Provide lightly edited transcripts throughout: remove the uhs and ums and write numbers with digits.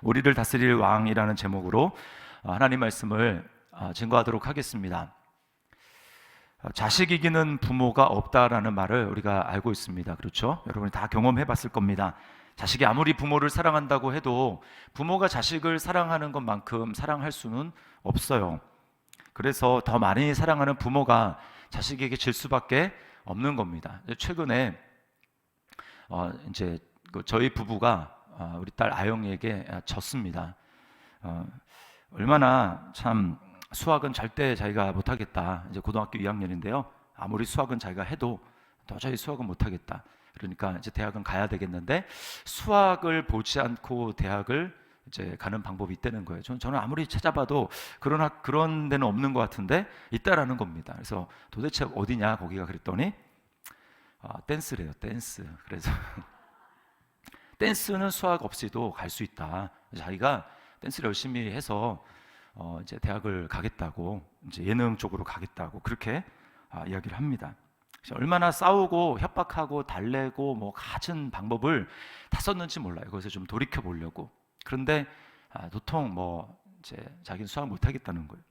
우리를 다스릴 왕이라는 제목으로 하나님 말씀을 증거하도록 하겠습니다. 자식 이기는 부모가 없다라는 말을 우리가 알고 있습니다. 그렇죠? 여러분이 다 경험해 봤을 겁니다. 자식이 아무리 부모를 사랑한다고 해도 부모가 자식을 사랑하는 것만큼 사랑할 수는 없어요. 그래서 더 많이 사랑하는 부모가 자식에게 질 수밖에 없는 겁니다. 최근에 이제 저희 부부가 우리 딸 아영이에게 졌습니다. 얼마나 참 수학은 절대 자기가 못하겠다. 이제 고등학교 2학년인데요. 아무리 수학은 자기가 해도 도저히 수학은 못하겠다. 그러니까 이제 대학은 가야 되겠는데 수학을 보지 않고 대학을 이제 가는 방법이 있다는 거예요. 저는 아무리 찾아봐도 그런 데는 없는 것 같은데 있다라는 겁니다. 그래서 도대체 어디냐 거기가 그랬더니 댄스래요. 댄스. 그래서 댄스는 수학 없이도 갈 수 있다. 자기가 댄스를 열심히 해서 이제 대학을 가겠다고, 이제 예능 쪽으로 가겠다고 그렇게 이야기를 합니다. 얼마나 싸우고 협박하고 달래고 뭐 갖은 방법을 다 썼는지 몰라요. 그래서 좀 돌이켜 보려고. 그런데 도통 뭐 이제 자기는 수학 못 하겠다는 거예요.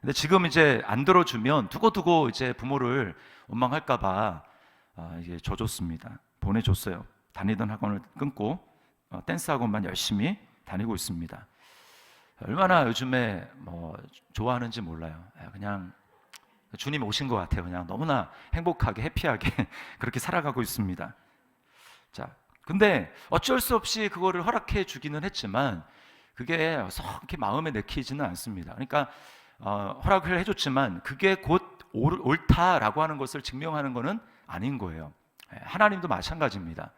근데 지금 이제 안 들어주면 두고두고 이제 부모를 원망할까봐 이제 줘줬습니다. 보내줬어요. 다니던 학원을 끊고 댄스 학원만 열심히 다니고 있습니다. 얼마나 요즘에 뭐 좋아하는지 몰라요. 그냥 주님 오신 것 같아요. 그냥 너무나 행복하게 해피하게 그렇게 살아가고 있습니다. 자, 근데 어쩔 수 없이 그거를 허락해 주기는 했지만 그게 썩 이렇게 마음에 내키지는 않습니다. 그러니까 허락을 해줬지만 그게 곧 옳다라고 하는 것을 증명하는 것은 아닌 거예요. 하나님도 마찬가지입니다.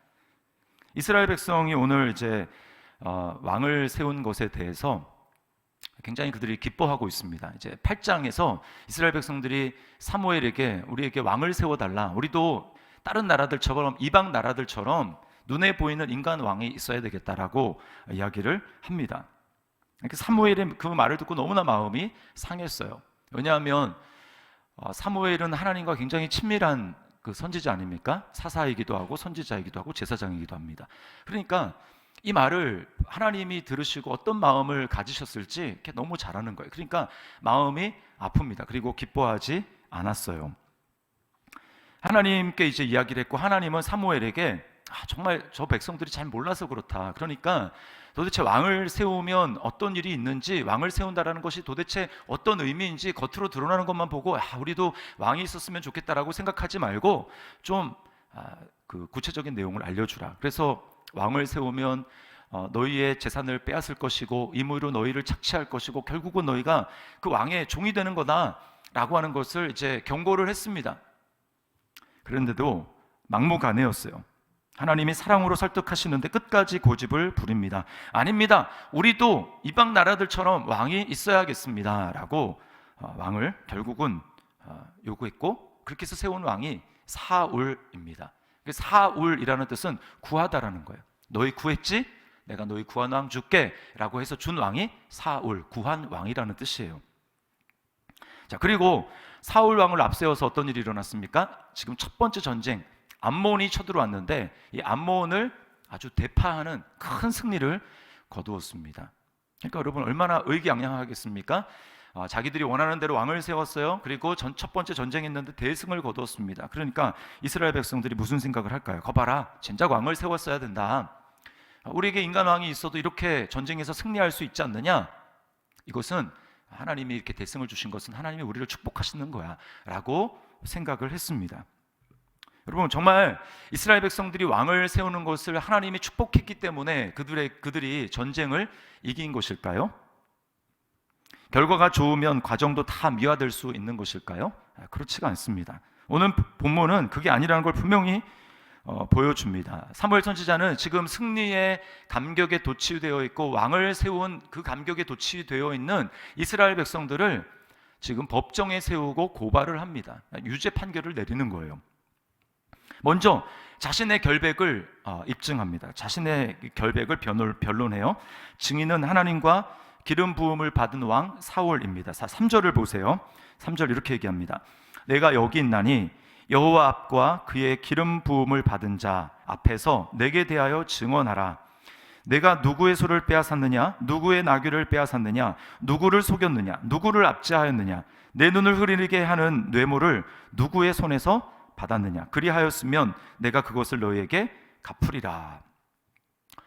이스라엘 백성이 오늘 이제 왕을 세운 것에 대해서 굉장히 그들이 기뻐하고 있습니다. 이제 8장에서 이스라엘 백성들이 사무엘에게 우리에게 왕을 세워달라. 우리도 다른 나라들처럼 이방 나라들처럼 눈에 보이는 인간 왕이 있어야 되겠다라고 이야기를 합니다. 사무엘의 그 말을 듣고 너무나 마음이 상했어요. 왜냐하면 사무엘은 하나님과 굉장히 친밀한 그 선지자 아닙니까? 사사이기도 하고 선지자이기도 하고 제사장이기도 합니다. 그러니까 이 말을 하나님이 들으시고 어떤 마음을 가지셨을지 이렇게 너무 잘하는 거예요. 그러니까 마음이 아픕니다. 그리고 기뻐하지 않았어요. 하나님께 이제 이야기를 했고 하나님은 사무엘에게 정말 저 백성들이 잘 몰라서 그렇다. 그러니까 도대체 왕을 세우면 어떤 일이 있는지, 왕을 세운다라는 것이 도대체 어떤 의미인지 겉으로 드러나는 것만 보고 우리도 왕이 있었으면 좋겠다라고 생각하지 말고 좀 그 구체적인 내용을 알려주라. 그래서 왕을 세우면 너희의 재산을 빼앗을 것이고 임의로 너희를 착취할 것이고 결국은 너희가 그 왕의 종이 되는 거다라고 하는 것을 이제 경고를 했습니다. 그런데도 막무가내였어요. 하나님이 사랑으로 설득하시는데 끝까지 고집을 부립니다. 아닙니다. 우리도 이방 나라들처럼 왕이 있어야겠습니다 라고 왕을 결국은 요구했고 그렇게 해서 세운 왕이 사울입니다. 사울이라는 뜻은 구하다라는 거예요. 너희 구했지? 내가 너희 구한 왕 줄게 라고 해서 준 왕이 사울, 구한 왕이라는 뜻이에요. 자, 그리고 사울 왕을 앞세워서 어떤 일이 일어났습니까? 지금 첫 번째 전쟁 암몬이 쳐들어왔는데 이 암몬을 아주 대파하는 큰 승리를 거두었습니다. 그러니까 여러분 얼마나 의기양양하겠습니까? 자기들이 원하는 대로 왕을 세웠어요. 그리고 첫 번째 전쟁했는데 대승을 거두었습니다. 그러니까 이스라엘 백성들이 무슨 생각을 할까요? 거봐라, 진작 왕을 세웠어야 된다. 우리에게 인간 왕이 있어도 이렇게 전쟁에서 승리할 수 있지 않느냐? 이것은 하나님이 이렇게 대승을 주신 것은 하나님이 우리를 축복하시는 거야 라고 생각을 했습니다. 여러분 정말 이스라엘 백성들이 왕을 세우는 것을 하나님이 축복했기 때문에 그들이 전쟁을 이긴 것일까요? 결과가 좋으면 과정도 다 미화될 수 있는 것일까요? 그렇지가 않습니다. 오늘 본문은 그게 아니라는 걸 분명히 보여줍니다. 사무엘 선지자는 지금 승리의 감격에 도취되어 있고 왕을 세운 그 감격에 도취되어 있는 이스라엘 백성들을 지금 법정에 세우고 고발을 합니다. 유죄 판결을 내리는 거예요. 먼저 자신의 결백을 입증합니다. 자신의 결백을 변론해요. 증인은 하나님과 기름 부음을 받은 왕 사울입니다. 3절을 보세요. 3절 이렇게 얘기합니다. 내가 여기 있나니 여호와 앞과 그의 기름 부음을 받은 자 앞에서 내게 대하여 증언하라. 내가 누구의 소를 빼앗았느냐? 누구의 나귀를 빼앗았느냐? 누구를 속였느냐? 누구를 압제하였느냐? 내 눈을 흐리게 하는 뇌물을 누구의 손에서 받았느냐? 그리하였으면 내가 그것을 너희에게 갚으리라.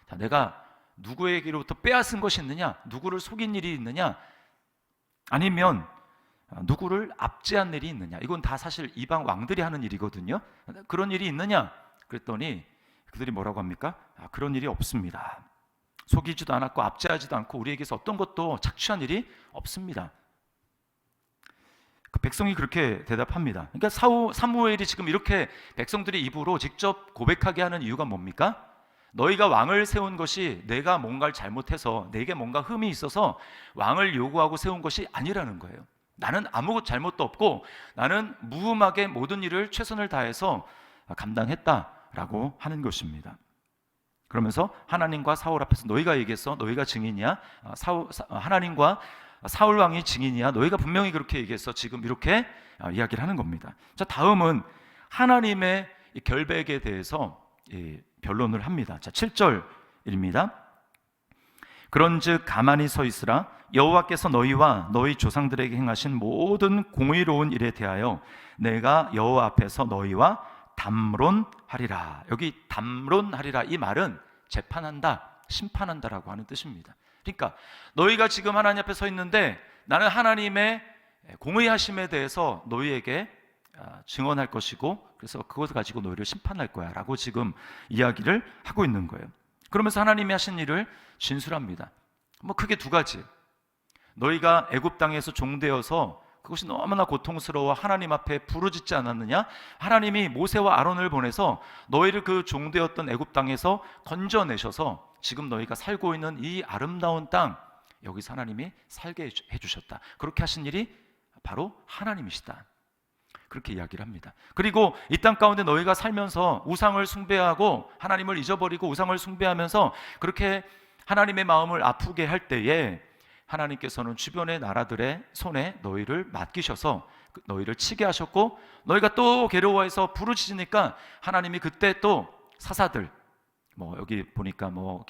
자, 내가 누구에게로부터 빼앗은 것이 있느냐? 누구를 속인 일이 있느냐? 아니면 누구를 압제한 일이 있느냐? 이건 다 사실 이방 왕들이 하는 일이거든요. 그런 일이 있느냐? 그랬더니 그들이 뭐라고 합니까? 그런 일이 없습니다. 속이지도 않았고 압제하지도 않고 우리에게서 어떤 것도 착취한 일이 없습니다. 그 백성이 그렇게 대답합니다. 그러니까 사무엘이 지금 이렇게 백성들의 입으로 직접 고백하게 하는 이유가 뭡니까? 너희가 왕을 세운 것이 내가 뭔가를 잘못해서 내게 뭔가 흠이 있어서 왕을 요구하고 세운 것이 아니라는 거예요. 나는 아무 잘못도 없고 나는 무음하게 모든 일을 최선을 다해서 감당했다라고 하는 것입니다. 그러면서 하나님과 사울 앞에서 너희가 얘기했어? 너희가 증인이야? 하나님과 사울 왕이 증인이야? 너희가 분명히 그렇게 얘기했어? 지금 이렇게 이야기를 하는 겁니다. 자, 다음은 하나님의 결백에 대해서 변론을 합니다. 자, 7절입니다. 그런즉 가만히 서 있으라. 여호와께서 너희와 너희 조상들에게 행하신 모든 공의로운 일에 대하여 내가 여호와 앞에서 너희와 담론하리라. 여기 담론하리라, 이 말은 재판한다, 심판한다라고 하는 뜻입니다. 그러니까 너희가 지금 하나님 앞에 서 있는데 나는 하나님의 공의하심에 대해서 너희에게 증언할 것이고 그래서 그것을 가지고 너희를 심판할 거야 라고 지금 이야기를 하고 있는 거예요. 그러면서 하나님이 하신 일을 진술합니다. 뭐 크게 두 가지. 너희가 애굽 땅에서 종되어서 그것이 너무나 고통스러워 하나님 앞에 부르짖지 않았느냐? 하나님이 모세와 아론을 보내서 너희를 그 종되었던 애굽 땅에서 건져내셔서 지금 너희가 살고 있는 이 아름다운 땅, 여기서 하나님이 살게 해주셨다. 그렇게 하신 일이 바로 하나님이시다. 그렇게 이야기를 합니다. 그리고 이 땅 가운데 너희가 살면서 우상을 숭배하고 하나님을 잊어버리고 우상을 숭배하면서 그렇게 하나님의 마음을 아프게 할 때에 하나님께서는 주변의 나라들의 손에 너희를 맡기셔서 너희를 치게 하셨고 너희가 또 괴로워해서 부르짖으니까 하나님이 그때 또 사사들, 뭐 여기 보니까 뭐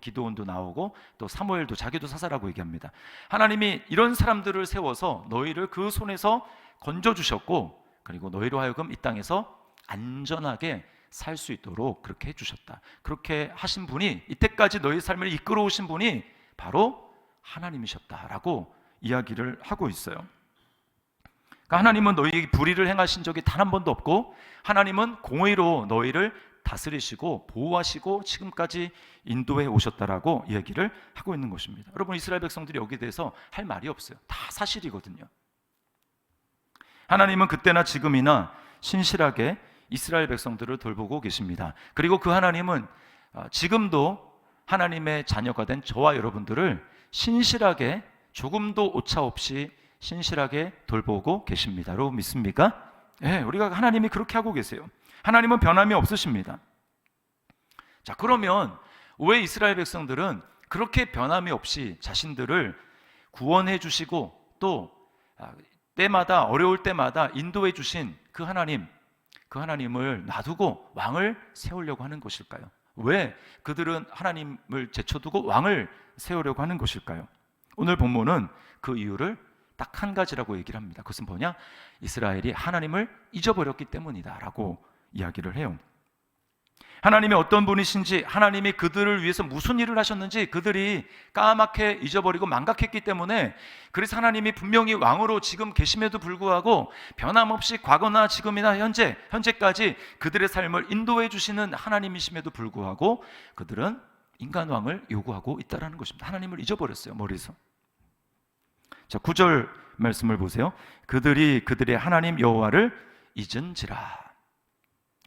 기드온도 나오고 또 사무엘도 자기도 사사라고 얘기합니다. 하나님이 이런 사람들을 세워서 너희를 그 손에서 건져주셨고 그리고 너희로 하여금 이 땅에서 안전하게 살 수 있도록 그렇게 해주셨다. 그렇게 하신 분이, 이때까지 너희 삶을 이끌어 오신 분이 바로 하나님이셨다라고 이야기를 하고 있어요. 그러니까 하나님은 너희에게 불의를 행하신 적이 단 한 번도 없고 하나님은 공의로 너희를 다스리시고 보호하시고 지금까지 인도해 오셨다라고 이야기를 하고 있는 것입니다. 여러분, 이스라엘 백성들이 여기에 대해서 할 말이 없어요. 다 사실이거든요. 하나님은 그때나 지금이나 신실하게 이스라엘 백성들을 돌보고 계십니다. 그리고 그 하나님은 지금도 하나님의 자녀가 된 저와 여러분들을 신실하게, 조금도 오차 없이 신실하게 돌보고 계십니다. 여러분 믿습니까? 네, 우리가 하나님이 그렇게 하고 계세요. 하나님은 변함이 없으십니다. 자, 그러면 왜 이스라엘 백성들은 그렇게 변함이 없이 자신들을 구원해 주시고 또 때마다, 어려울 때마다 인도해 주신 그 하나님을 놔두고 왕을 세우려고 하는 것일까요? 왜 그들은 하나님을 제쳐두고 왕을 세우려고 하는 것일까요? 오늘 본문은 그 이유를 딱 한 가지라고 얘기를 합니다. 그것은 뭐냐? 이스라엘이 하나님을 잊어버렸기 때문이다 라고 이야기를 해요. 하나님이 어떤 분이신지, 하나님이 그들을 위해서 무슨 일을 하셨는지 그들이 까맣게 잊어버리고 망각했기 때문에, 그래서 하나님이 분명히 왕으로 지금 계심에도 불구하고 변함없이 과거나 지금이나 현재까지 그들의 삶을 인도해 주시는 하나님이심에도 불구하고 그들은 인간왕을 요구하고 있다는 것입니다. 하나님을 잊어버렸어요, 머리에서. 자, 9절 말씀을 보세요. 그들이 그들의 하나님 여호와를 잊은지라.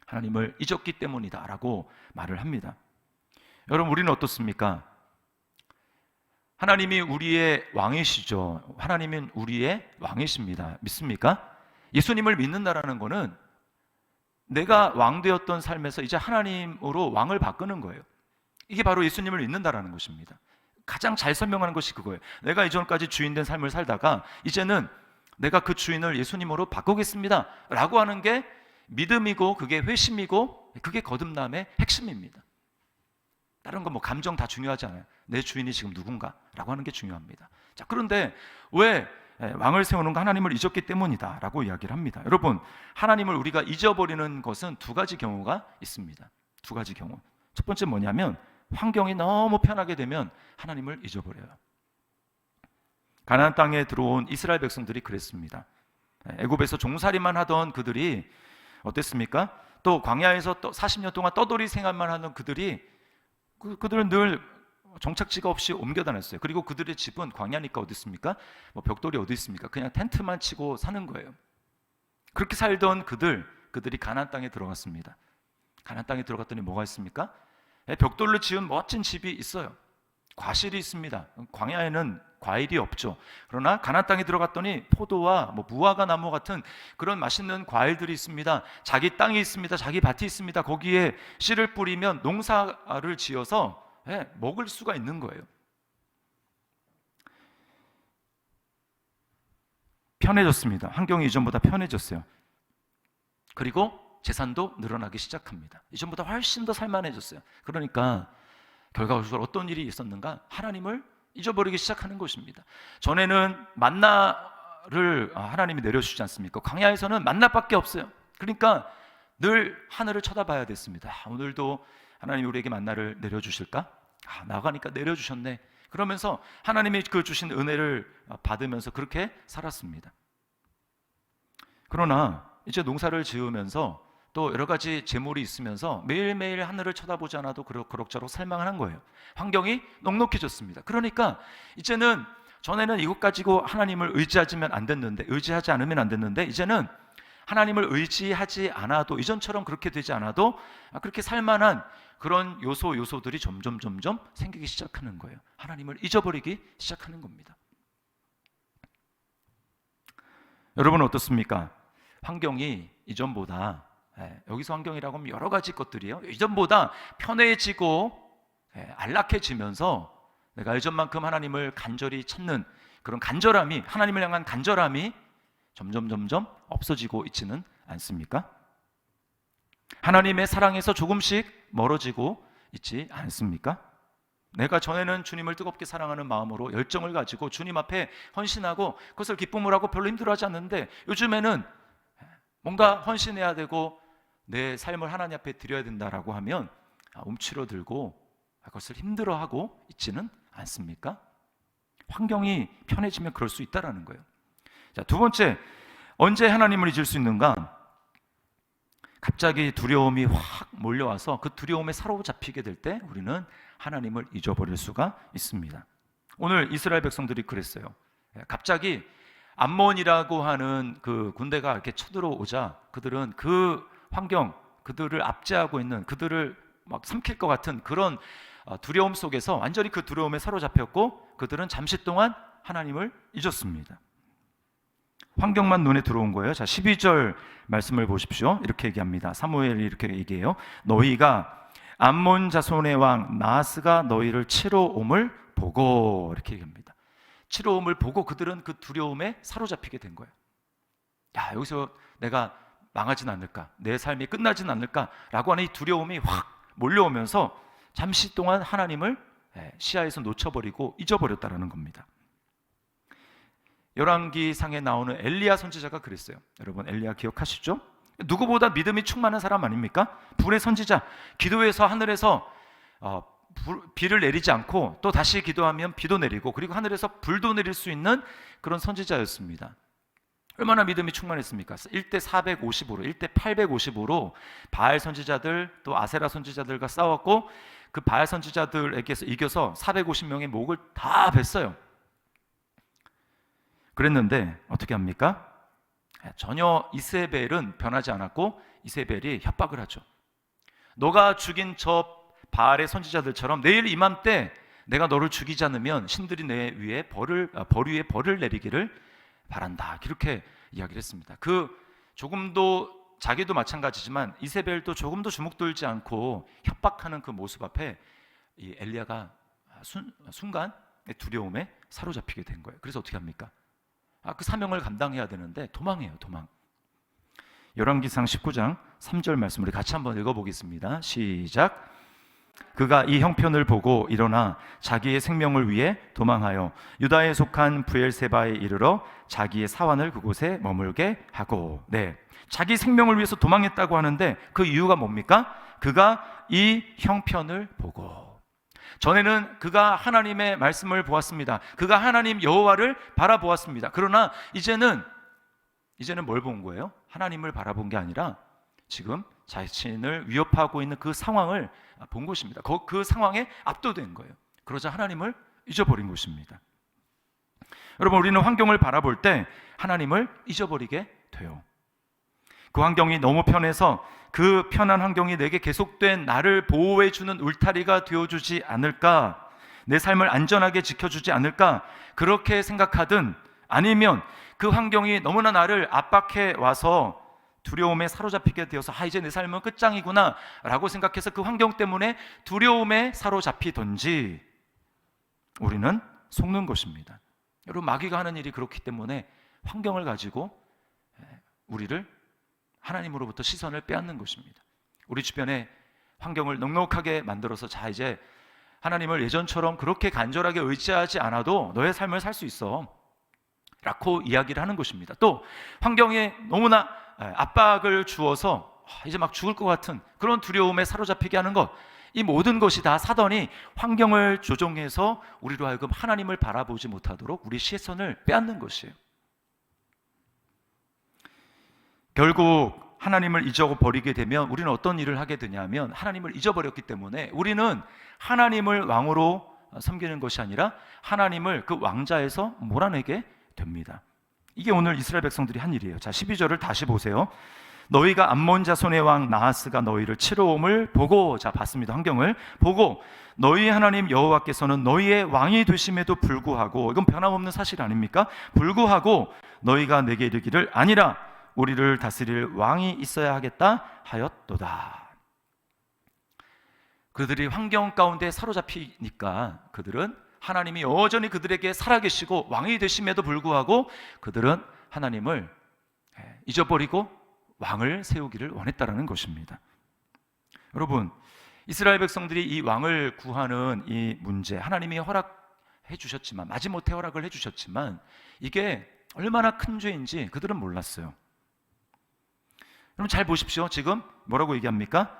하나님을 잊었기 때문이다 라고 말을 합니다. 여러분, 우리는 어떻습니까? 하나님이 우리의 왕이시죠. 하나님은 우리의 왕이십니다. 믿습니까? 예수님을 믿는다라는 것은 내가 왕 되었던 삶에서 이제 하나님으로 왕을 바꾸는 거예요. 이게 바로 예수님을 믿는다라는 것입니다. 가장 잘 설명하는 것이 그거예요. 내가 이전까지 주인된 삶을 살다가 이제는 내가 그 주인을 예수님으로 바꾸겠습니다 라고 하는 게 믿음이고, 그게 회심이고, 그게 거듭남의 핵심입니다. 다른 거 뭐 감정 다 중요하지 않아요. 내 주인이 지금 누군가라고 하는 게 중요합니다. 자, 그런데 왜 왕을 세우는 거 하나님을 잊었기 때문이다 라고 이야기를 합니다. 여러분, 하나님을 우리가 잊어버리는 것은 두 가지 경우가 있습니다. 두 가지 경우. 첫 번째 뭐냐면 환경이 너무 편하게 되면 하나님을 잊어버려요. 가나안 땅에 들어온 이스라엘 백성들이 그랬습니다. 애굽에서 종살이만 하던 그들이 어땠습니까? 또 광야에서 또 40년 동안 떠돌이 생활만 하는 그들은 늘 정착지가 없이 옮겨 다녔어요. 그리고 그들의 집은 광야니까 어디 있습니까? 뭐 벽돌이 어디 있습니까? 그냥 텐트만 치고 사는 거예요. 그렇게 살던 그들이 가나안 땅에 들어갔습니다. 가나안 땅에 들어갔더니 뭐가 있습니까? 벽돌로 지은 멋진 집이 있어요. 과실이 있습니다. 광야에는 과일이 없죠. 그러나 가나안 땅에 들어갔더니 포도와 뭐 무화과 나무 같은 그런 맛있는 과일들이 있습니다. 자기 땅이 있습니다. 자기 밭이 있습니다. 거기에 씨를 뿌리면 농사를 지어서 먹을 수가 있는 거예요. 편해졌습니다. 환경이 이전보다 편해졌어요. 그리고 재산도 늘어나기 시작합니다. 이전보다 훨씬 더 살만해졌어요. 그러니까 결과적으로 어떤 일이 있었는가? 하나님을 잊어버리기 시작하는 것입니다. 전에는 만나를 하나님이 내려주지 않습니까? 광야에서는 만나밖에 없어요. 그러니까 늘 하늘을 쳐다봐야 됐습니다. 오늘도 하나님이 우리에게 만나를 내려주실까? 나가니까 내려주셨네. 그러면서 하나님이 그 주신 은혜를 받으면서 그렇게 살았습니다. 그러나 이제 농사를 지으면서 또 여러 가지 재물이 있으면서 매일매일 하늘을 쳐다보지 않아도 그럭저럭 살만한 거예요. 환경이 넉넉해졌습니다. 그러니까 이제는 전에는 이것 가지고 하나님을 의지하지 않으면 안 됐는데 이제는 하나님을 의지하지 않아도 이전처럼 그렇게 되지 않아도 그렇게 살만한 그런 요소들이 점점 생기기 시작하는 거예요. 하나님을 잊어버리기 시작하는 겁니다. 여러분은 어떻습니까? 환경이 이전보다 여기서 환경이라고 하면 여러 가지 것들이요. 이전보다 편해지고 안락해지면서 내가 예전만큼 하나님을 간절히 찾는 그런 간절함이, 하나님을 향한 간절함이 점점 없어지고 있지는 않습니까? 하나님의 사랑에서 조금씩 멀어지고 있지 않습니까? 내가 전에는 주님을 뜨겁게 사랑하는 마음으로 열정을 가지고 주님 앞에 헌신하고 그것을 기쁨을 하고 별로 힘들어하지 않는데 요즘에는 뭔가 헌신해야 되고 내 삶을 하나님 앞에 드려야 된다라고 하면 움츠러들고 그것을 힘들어하고 있지는 않습니까? 환경이 편해지면 그럴 수 있다라는 거예요. 자, 두 번째, 언제 하나님을 잊을 수 있는가? 갑자기 두려움이 확 몰려와서 그 두려움에 사로잡히게 될 때 우리는 하나님을 잊어버릴 수가 있습니다. 오늘 이스라엘 백성들이 그랬어요. 갑자기 암몬이라고 하는 그 군대가 이렇게 쳐들어오자 그들은 그 환경, 그들을 압제하고 있는, 그들을 막 삼킬 것 같은 그런 두려움 속에서 완전히 그 두려움에 사로잡혔고 그들은 잠시 동안 하나님을 잊었습니다. 환경만 눈에 들어온 거예요. 자, 12절 말씀을 보십시오. 이렇게 얘기합니다. 사무엘이 이렇게 얘기해요. 너희가 암몬 자손의 왕 나하스가 너희를 치러 옴을 보고, 이렇게 얘기합니다. 치러 옴을 보고 그들은 그 두려움에 사로잡히게 된 거예요. 야, 여기서 내가 망하진 않을까, 내 삶이 끝나진 않을까라고 하는 이 두려움이 확 몰려오면서 잠시 동안 하나님을 시야에서 놓쳐버리고 잊어버렸다라는 겁니다. 열왕기상에 나오는 엘리야 선지자가 그랬어요. 여러분 엘리야 기억하시죠? 누구보다 믿음이 충만한 사람 아닙니까? 불의 선지자, 기도해서 하늘에서 비를 내리지 않고 또 다시 기도하면 비도 내리고 그리고 하늘에서 불도 내릴 수 있는 그런 선지자였습니다. 얼마나 믿음이 충만했습니까? 1대 450으로 1대 850으로 바알 선지자들 또 아세라 선지자들과 싸웠고 그 바알 선지자들에게서 이겨서 450명의 목을 다 뱄어요. 그랬는데 어떻게 합니까? 전혀 이세벨은 변하지 않았고 이세벨이 협박을 하죠. 너가 죽인 저 바알의 선지자들처럼 내일 이맘때 내가 너를 죽이지 않으면 신들이 내 위에 벌 위에 벌을 내리기를 바란다. 이렇게 이야기를 했습니다. 그 조금도 자기도 마찬가지지만 이세벨도 조금도 주눅들지 않고 협박하는 그 모습 앞에 이 엘리야가 순간 두려움에 사로잡히게 된 거예요. 그래서 어떻게 합니까? 그 사명을 감당해야 되는데 도망해요. 도망. 열왕기상 19장 3절 말씀 우리 같이 한번 읽어보겠습니다. 시작. 그가 이 형편을 보고 일어나 자기의 생명을 위해 도망하여 유다에 속한 브엘세바에 이르러 자기의 사환을 그곳에 머물게 하고, 네, 자기 생명을 위해서 도망했다고 하는데 그 이유가 뭡니까? 그가 이 형편을 보고. 전에는 그가 하나님의 말씀을 보았습니다. 그가 하나님 여호와를 바라보았습니다. 그러나 이제는 뭘 본 거예요? 하나님을 바라본 게 아니라 지금 자신을 위협하고 있는 그 상황을 본 것입니다. 그 상황에 압도된 거예요. 그러자 하나님을 잊어버린 것입니다. 여러분, 우리는 환경을 바라볼 때 하나님을 잊어버리게 돼요. 그 환경이 너무 편해서 그 편한 환경이 내게 계속된 나를 보호해주는 울타리가 되어주지 않을까, 내 삶을 안전하게 지켜주지 않을까 그렇게 생각하든, 아니면 그 환경이 너무나 나를 압박해 와서 두려움에 사로잡히게 되어서 이제 내 삶은 끝장이구나 라고 생각해서 그 환경 때문에 두려움에 사로잡히든지, 우리는 속는 것입니다. 여러분, 마귀가 하는 일이 그렇기 때문에 환경을 가지고 우리를 하나님으로부터 시선을 빼앗는 것입니다. 우리 주변에 환경을 넉넉하게 만들어서 이제 하나님을 예전처럼 그렇게 간절하게 의지하지 않아도 너의 삶을 살 수 있어 라고 이야기를 하는 것입니다. 또 환경에 너무나 압박을 주어서 이제 막 죽을 것 같은 그런 두려움에 사로잡히게 하는 것, 이 모든 것이 다 사단이 환경을 조종해서 우리로 하여금 하나님을 바라보지 못하도록 우리 시선을 빼앗는 것이에요. 결국 하나님을 잊어버리게 되면 우리는 어떤 일을 하게 되냐면, 하나님을 잊어버렸기 때문에 우리는 하나님을 왕으로 섬기는 것이 아니라 하나님을 그 왕자에서 몰아내게 됩니다. 이게 오늘 이스라엘 백성들이 한 일이에요. 자, 12절을 다시 보세요. 너희가 암몬 자손의 왕 나하스가 너희를 치러 옴을 보고, 자, 봤습니다. 환경을 보고 너희 하나님 여호와께서는 너희의 왕이 되심에도 불구하고, 이건 변함없는 사실 아닙니까? 불구하고 너희가 내게 이르기를 아니라 우리를 다스릴 왕이 있어야 하겠다 하였도다. 그들이 환경 가운데 사로잡히니까 그들은 하나님이 여전히 그들에게 살아계시고 왕이 되심에도 불구하고 그들은 하나님을 잊어버리고 왕을 세우기를 원했다라는 것입니다. 여러분, 이스라엘 백성들이 이 왕을 구하는 이 문제, 하나님이 허락해 주셨지만, 마지못해 허락을 해 주셨지만, 이게 얼마나 큰 죄인지 그들은 몰랐어요. 여러분, 잘 보십시오. 지금 뭐라고 얘기합니까?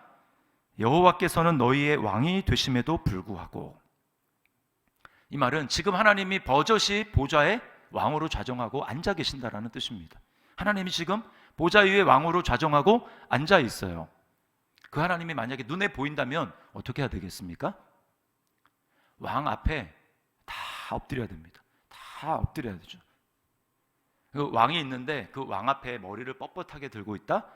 여호와께서는 너희의 왕이 되심에도 불구하고. 이 말은 지금 하나님이 버젓이 보좌에 왕으로 좌정하고 앉아 계신다라는 뜻입니다. 하나님이 지금 보좌 위에 왕으로 좌정하고 앉아 있어요. 그 하나님이 만약에 눈에 보인다면 어떻게 해야 되겠습니까? 왕 앞에 다 엎드려야 됩니다. 다 엎드려야 되죠. 그 왕이 있는데 그 왕 앞에 머리를 뻣뻣하게 들고 있다?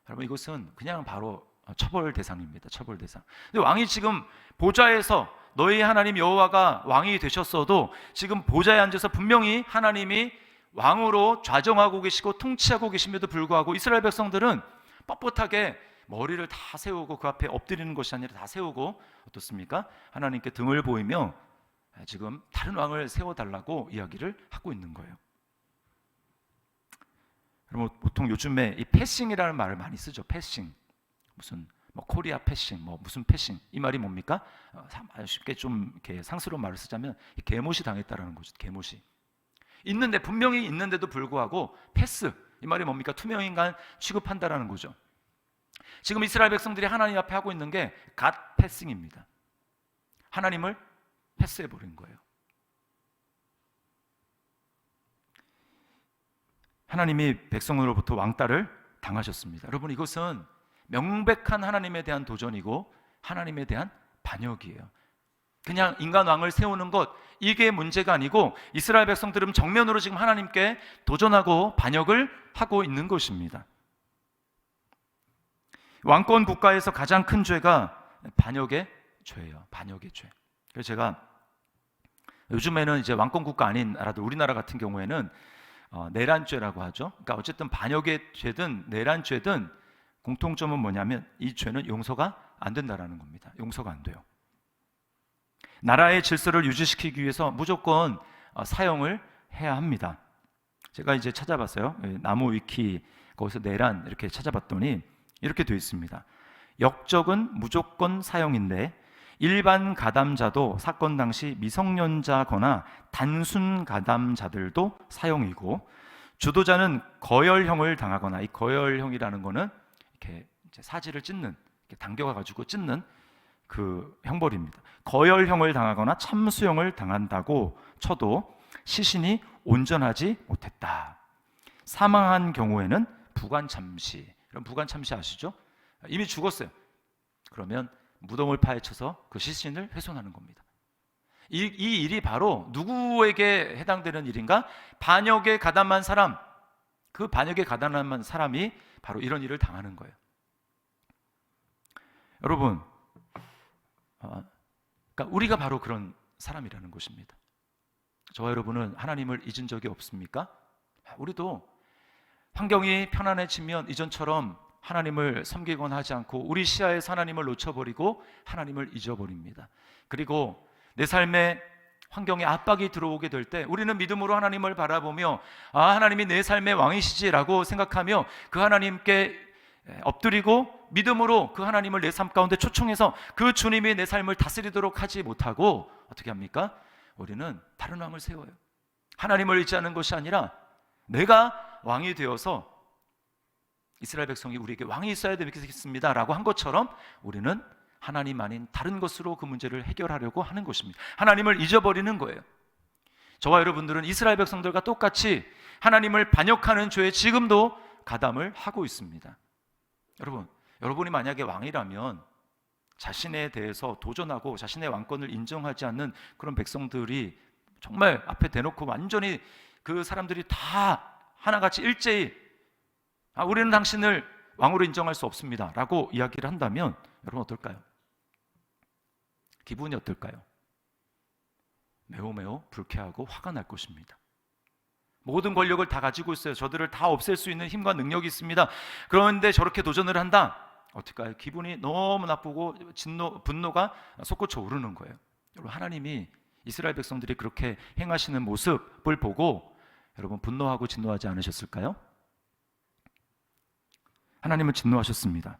여러분, 이것은 그냥 바로 처벌 대상입니다. 처벌 대상. 근데 왕이 지금 보좌에서, 너희 하나님 여호와가 왕이 되셨어도 지금 보좌에 앉아서 분명히 하나님이 왕으로 좌정하고 계시고 통치하고 계심에도 불구하고 이스라엘 백성들은 뻣뻣하게 머리를 다 세우고 그 앞에 엎드리는 것이 아니라 다 세우고, 어떻습니까? 하나님께 등을 보이며 지금 다른 왕을 세워달라고 이야기를 하고 있는 거예요. 여러분, 보통 요즘에 이 패싱이라는 말을 많이 쓰죠. 패싱. 무슨 코리아 패싱, 무슨 패싱, 이 말이 뭡니까? 쉽게 좀 이렇게 상스러운 말을 쓰자면 개모시 당했다라는 거죠. 개모시. 있는데, 분명히 있는데도 불구하고 패스, 이 말이 뭡니까? 투명 인간 취급한다라는 거죠. 지금 이스라엘 백성들이 하나님 앞에 하고 있는 게 갓 패싱입니다. 하나님을 패스해 버린 거예요. 하나님이 백성으로부터 왕따를 당하셨습니다. 여러분, 이것은 명백한 하나님에 대한 도전이고 하나님에 대한 반역이에요. 그냥 인간 왕을 세우는 것, 이게 문제가 아니고 이스라엘 백성들은 정면으로 지금 하나님께 도전하고 반역을 하고 있는 것입니다. 왕권 국가에서 가장 큰 죄가 반역의 죄예요. 반역의 죄. 그래서 제가 요즘에는 이제 왕권 국가 아닌 나라들, 우리나라 같은 경우에는 내란죄라고 하죠. 그러니까 어쨌든 반역의 죄든 내란죄든 공통점은 뭐냐면 이 죄는 용서가 안 된다라는 겁니다. 용서가 안 돼요. 나라의 질서를 유지시키기 위해서 무조건 사용을 해야 합니다. 제가 이제 찾아봤어요. 나무 위키 거기서 내란 이렇게 찾아봤더니 이렇게 되어 있습니다. 역적은 무조건 사용인데 일반 가담자도 사건 당시 미성년자거나 단순 가담자들도 사용이고, 주도자는 거열형을 당하거나, 이 거열형이라는 거는 이렇게 사지를 찢는, 이렇게 당겨가 가지고 찢는 그 형벌입니다. 거열형을 당하거나 참수형을 당한다고 쳐도 시신이 온전하지 못했다. 사망한 경우에는 부관참시. 그럼 부관참시 아시죠? 이미 죽었어요. 그러면 무덤을 파헤쳐서 그 시신을 훼손하는 겁니다. 이 일이 바로 누구에게 해당되는 일인가? 반역에 가담한 사람, 그 반역에 가담한 사람이 바로 이런 일을 당하는 거예요. 여러분, 그러니까 우리가 바로 그런 사람이라는 것입니다. 저와 여러분은 하나님을 잊은 적이 없습니까? 우리도 환경이 편안해지면 이전처럼 하나님을 섬기곤 하지 않고 우리 시야에서 하나님을 놓쳐버리고 하나님을 잊어버립니다. 그리고 내 삶에 환경에 압박이 들어오게 될 때 우리는 믿음으로 하나님을 바라보며 하나님이 내 삶의 왕이시지라고 생각하며 그 하나님께 엎드리고 믿음으로 그 하나님을 내 삶 가운데 초청해서 그 주님이 내 삶을 다스리도록 하지 못하고 어떻게 합니까? 우리는 다른 왕을 세워요. 하나님을 잊지 않는 것이 아니라 내가 왕이 되어서 이스라엘 백성이 우리에게 왕이 있어야 되겠습니다 라고 한 것처럼 우리는 하나님 아닌 다른 것으로 그 문제를 해결하려고 하는 것입니다. 하나님을 잊어버리는 거예요. 저와 여러분들은 이스라엘 백성들과 똑같이 하나님을 반역하는 죄에 지금도 가담을 하고 있습니다. 여러분이 만약에 왕이라면 자신에 대해서 도전하고 자신의 왕권을 인정하지 않는 그런 백성들이 정말 앞에 대놓고 완전히 그 사람들이 다 하나같이 일제히 우리는 당신을 왕으로 인정할 수 없습니다 라고 이야기를 한다면 여러분 어떨까요? 기분이 어떨까요? 매우 불쾌하고 화가 날 것입니다. 모든 권력을 다 가지고 있어요. 저들을 다 없앨 수 있는 힘과 능력이 있습니다. 그런데 저렇게 도전을 한다? 어떨까요? 기분이 너무 나쁘고 분노가 솟구쳐 오르는 거예요. 여러분, 하나님이 이스라엘 백성들이 그렇게 행하시는 모습을 보고 여러분 분노하고 진노하지 않으셨을까요? 하나님은 진노하셨습니다.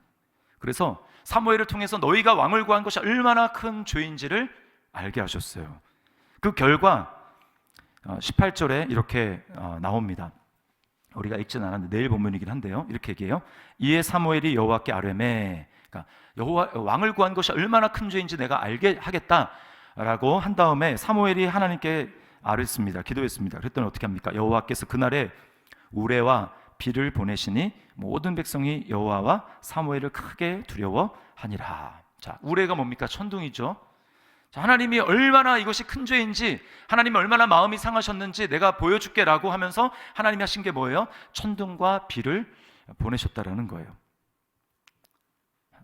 그래서 사무엘을 통해서 너희가 왕을 구한 것이 얼마나 큰 죄인지를 알게 하셨어요. 그 결과 18절에 이렇게 나옵니다. 우리가 읽진 않았는데 내일 본문이긴 한데요. 이렇게 얘기해요. 이에 사무엘이 여호와께 아뢰매, 그러니까 왕을 구한 것이 얼마나 큰 죄인지 내가 알게 하겠다라고 한 다음에 사무엘이 하나님께 아뢰습니다. 기도했습니다. 그랬더니 어떻게 합니까? 여호와께서 그날에 우레와 비를 보내시니 모든 백성이 여호와와 사무엘을 크게 두려워하니라. 자, 우레가 뭡니까? 천둥이죠. 자, 하나님이 얼마나 이것이 큰 죄인지, 하나님이 얼마나 마음이 상하셨는지 내가 보여줄게라고 하면서 하나님이 하신 게 뭐예요? 천둥과 비를 보내셨다라는 거예요.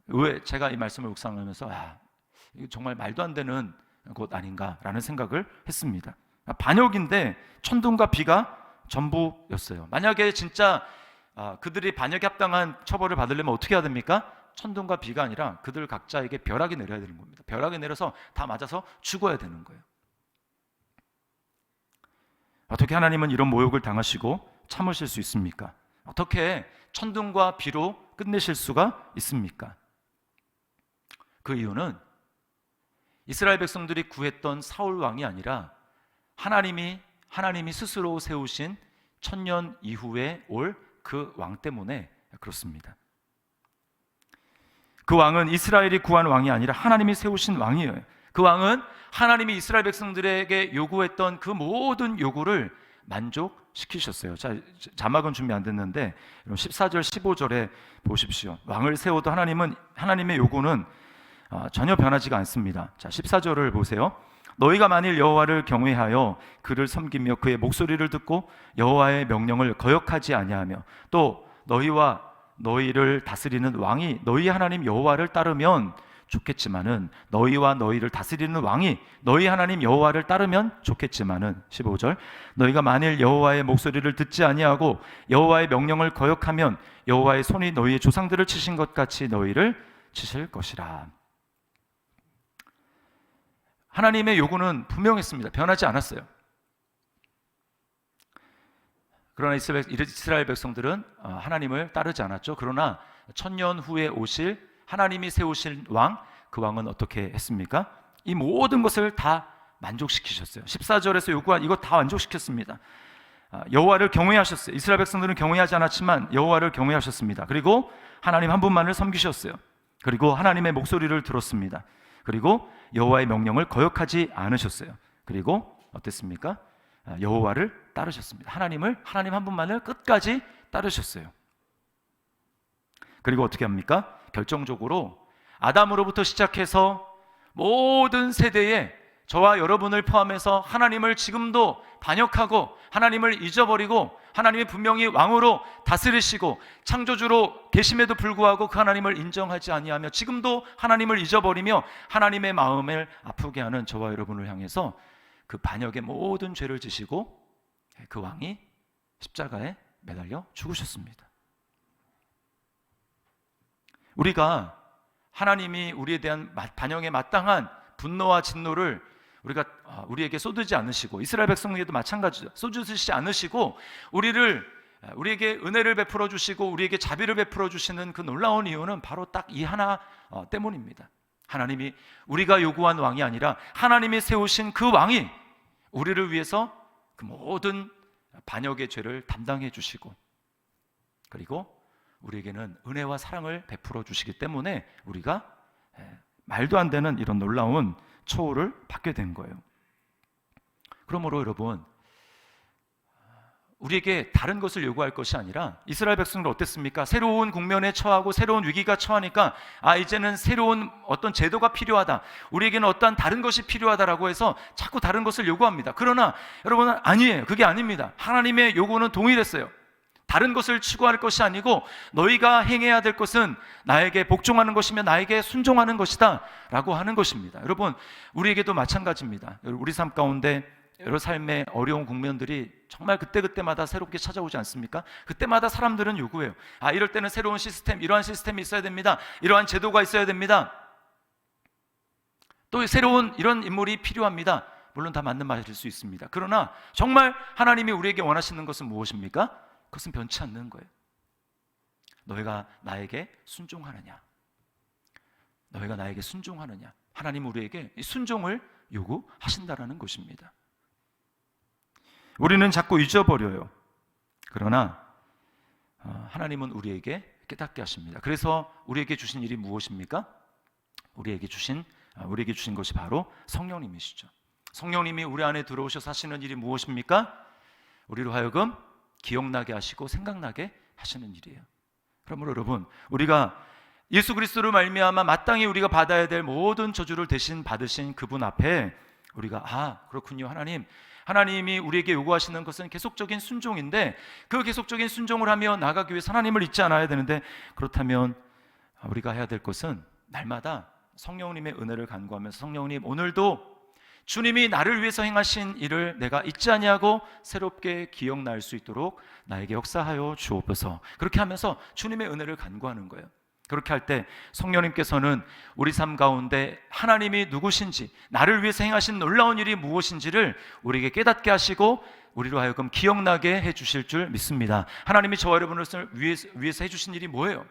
왜 제가 이 말씀을 묵상하면서 이거 정말 말도 안 되는 것 아닌가라는 생각을 했습니다. 반역인데 천둥과 비가 전부였어요. 만약에 진짜 그들이 반역에 합당한 처벌을 받으려면 어떻게 해야 됩니까? 천둥과 비가 아니라 그들 각자에게 벼락이 내려야 되는 겁니다. 벼락이 내려서 다 맞아서 죽어야 되는 거예요. 어떻게 하나님은 이런 모욕을 당하시고 참으실 수 있습니까? 어떻게 천둥과 비로 끝내실 수가 있습니까? 그 이유는 이스라엘 백성들이 구했던 사울 왕이 아니라 하나님이 스스로 세우신 천년 이후에 올 그 왕 때문에 그렇습니다. 그 왕은 이스라엘이 구한 왕이 아니라 하나님이 세우신 왕이에요. 그 왕은 하나님이 이스라엘 백성들에게 요구했던 그 모든 요구를 만족시키셨어요. 자, 자막은 준비 안 됐는데 14절 15절에 보십시오. 왕을 세워도 하나님의 요구는 전혀 변하지가 않습니다. 자, 14절을 보세요. 너희가 만일 여호와를 경외하여 그를 섬기며 그의 목소리를 듣고 여호와의 명령을 거역하지 아니하며 또 너희와 너희를 다스리는 왕이 너희 하나님 여호와를 따르면 좋겠지만은 너희와 너희를 다스리는 왕이 너희 하나님 여호와를 따르면 좋겠지만은 15절 너희가 만일 여호와의 목소리를 듣지 아니하고 여호와의 명령을 거역하면 여호와의 손이 너희의 조상들을 치신 것 같이 너희를 치실 것이라. 하나님의 요구는 분명했습니다. 변하지 않았어요. 그러나 이스라엘 백성들은 하나님을 따르지 않았죠. 그러나 천년 후에 오실 하나님이 세우신 왕, 그 왕은 어떻게 했습니까? 이 모든 것을 다 만족시키셨어요. 14절에서 요구한 이것 다 만족시켰습니다. 여호와를 경외하셨어요. 이스라엘 백성들은 경외하지 않았지만 여호와를 경외하셨습니다. 그리고 하나님 한 분만을 섬기셨어요. 그리고 하나님의 목소리를 들었습니다. 그리고 여호와의 명령을 거역하지 않으셨어요. 그리고 어땠습니까? 여호와를 따르셨습니다. 하나님 한 분만을 끝까지 따르셨어요. 그리고 어떻게 합니까? 결정적으로 아담으로부터 시작해서 모든 세대에 저와 여러분을 포함해서 하나님을 지금도 반역하고 하나님을 잊어버리고 하나님이 분명히 왕으로 다스리시고 창조주로 계심에도 불구하고 그 하나님을 인정하지 아니하며 지금도 하나님을 잊어버리며 하나님의 마음을 아프게 하는 저와 여러분을 향해서 그 반역의 모든 죄를 지시고 그 왕이 십자가에 매달려 죽으셨습니다. 우리가 하나님이 우리에 대한 반역에 마땅한 분노와 진노를 우리에게 쏟지 않으시고 이스라엘 백성에게도 마찬가지죠. 쏟으시지 않으시고 우리에게 은혜를 베풀어 주시고 우리에게 자비를 베풀어 주시는 그 놀라운 이유는 바로 딱 이 하나 때문입니다. 하나님이 우리가 요구한 왕이 아니라 하나님이 세우신 그 왕이 우리를 위해서 그 모든 반역의 죄를 담당해 주시고 그리고 우리에게는 은혜와 사랑을 베풀어 주시기 때문에 우리가 말도 안 되는 이런 놀라운 초월을 받게 된 거예요. 그러므로 여러분, 우리에게 다른 것을 요구할 것이 아니라 이스라엘 백성들 어땠습니까? 새로운 국면에 처하고 새로운 위기가 처하니까 이제는 새로운 어떤 제도가 필요하다, 우리에게는 어떠한 다른 것이 필요하다라고 해서 자꾸 다른 것을 요구합니다. 그러나 여러분은 아니에요. 그게 아닙니다. 하나님의 요구는 동일했어요. 다른 것을 추구할 것이 아니고 너희가 행해야 될 것은 나에게 복종하는 것이며 나에게 순종하는 것이다 라고 하는 것입니다. 여러분, 우리에게도 마찬가지입니다. 우리 삶 가운데 여러 삶의 어려운 국면들이 정말 그때그때마다 새롭게 찾아오지 않습니까? 그때마다 사람들은 요구해요. 이럴 때는 새로운 시스템, 이러한 시스템이 있어야 됩니다. 이러한 제도가 있어야 됩니다. 또 새로운 이런 인물이 필요합니다. 물론 다 맞는 말일 수 있습니다. 그러나 정말 하나님이 우리에게 원하시는 것은 무엇입니까? 그것은 변치 않는 거예요. 너희가 나에게 순종하느냐? 너희가 나에게 순종하느냐? 하나님 우리에게 이 순종을 요구하신다라는 것입니다. 우리는 자꾸 잊어버려요. 그러나 하나님은 우리에게 깨닫게 하십니다. 그래서 우리에게 주신 일이 무엇입니까? 우리에게 주신 것이 바로 성령님이시죠. 성령님이 우리 안에 들어오셔서 하시는 일이 무엇입니까? 우리로 하여금 기억나게 하시고 생각나게 하시는 일이에요. 그러므로 여러분, 우리가 예수 그리스도로 말미암아 마땅히 우리가 받아야 될 모든 저주를 대신 받으신 그분 앞에 우리가 그렇군요. 하나님이 우리에게 요구하시는 것은 계속적인 순종인데 그 계속적인 순종을 하며 나아가기 위해서 하나님을 잊지 않아야 되는데, 그렇다면 우리가 해야 될 것은 날마다 성령님의 은혜를 간구하면서 성령님, 오늘도 주님이 나를 위해서 행하신 일을 내가 잊지 아니하고 새롭게 기억날 수 있도록 나에게 역사하여 주옵소서. 그렇게 하면서 주님의 은혜를 간구하는 거예요. 그렇게 할 때 성령님께서는 우리 삶 가운데 하나님이 누구신지, 나를 위해서 행하신 놀라운 일이 무엇인지를 우리에게 깨닫게 하시고 우리로 하여금 기억나게 해주실 줄 믿습니다. 하나님이 저와 여러분을 위해서 해주신 일이 뭐예요?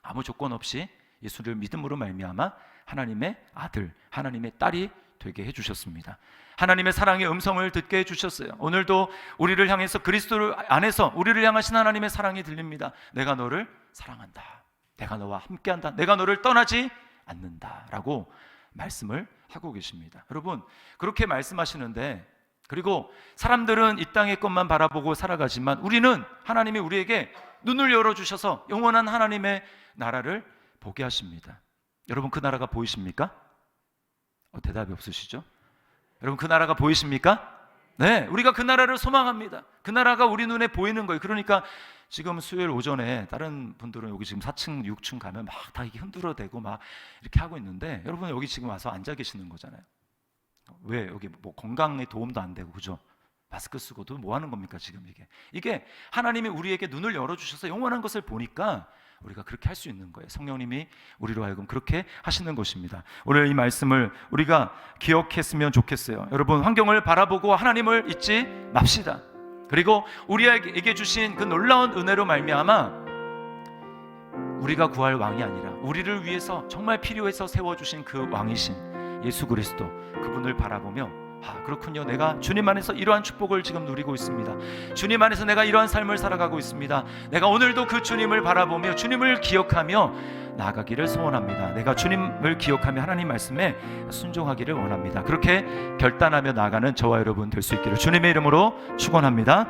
아무 조건 없이 예수를 믿음으로 말미암아 하나님의 아들, 하나님의 딸이 되게 해주셨습니다. 하나님의 사랑의 음성을 듣게 해주셨어요. 오늘도 우리를 향해서 그리스도 안에서 우리를 향하신 하나님의 사랑이 들립니다. 내가 너를 사랑한다. 내가 너와 함께한다. 내가 너를 떠나지 않는다 라고 말씀을 하고 계십니다. 여러분, 그렇게 말씀하시는데, 그리고 사람들은 이 땅의 것만 바라보고 살아가지만 우리는 하나님이 우리에게 눈을 열어주셔서 영원한 하나님의 나라를 보게 하십니다. 여러분, 그 나라가 보이십니까? 대답이 없으시죠? 여러분, 그 나라가 보이십니까? 네, 우리가 그 나라를 소망합니다. 그 나라가 우리 눈에 보이는 거예요. 그러니까 지금 수요일 오전에 다른 분들은 여기 지금 4층, 6층 가면 막 다 이게 흔들어대고 막 이렇게 하고 있는데, 여러분 여기 지금 와서 앉아 계시는 거잖아요. 왜? 여기 뭐 건강에 도움도 안 되고, 그죠? 마스크 쓰고도 뭐 하는 겁니까 지금 이게 하나님이 우리에게 눈을 열어주셔서 영원한 것을 보니까 우리가 그렇게 할 수 있는 거예요. 성령님이 우리로 하여금 그렇게 하시는 것입니다. 오늘 이 말씀을 우리가 기억했으면 좋겠어요. 여러분, 환경을 바라보고 하나님을 잊지 맙시다. 그리고 우리에게 주신 그 놀라운 은혜로 말미암아 우리가 구할 왕이 아니라 우리를 위해서 정말 필요해서 세워주신 그 왕이신 예수 그리스도, 그분을 바라보며 그렇군요. 내가 주님 안에서 이러한 축복을 지금 누리고 있습니다. 주님 안에서 내가 이러한 삶을 살아가고 있습니다. 내가 오늘도 그 주님을 바라보며 주님을 기억하며 나아가기를 소원합니다. 내가 주님을 기억하며 하나님 말씀에 순종하기를 원합니다. 그렇게 결단하며 나아가는 저와 여러분 될 수 있기를 주님의 이름으로 축원합니다.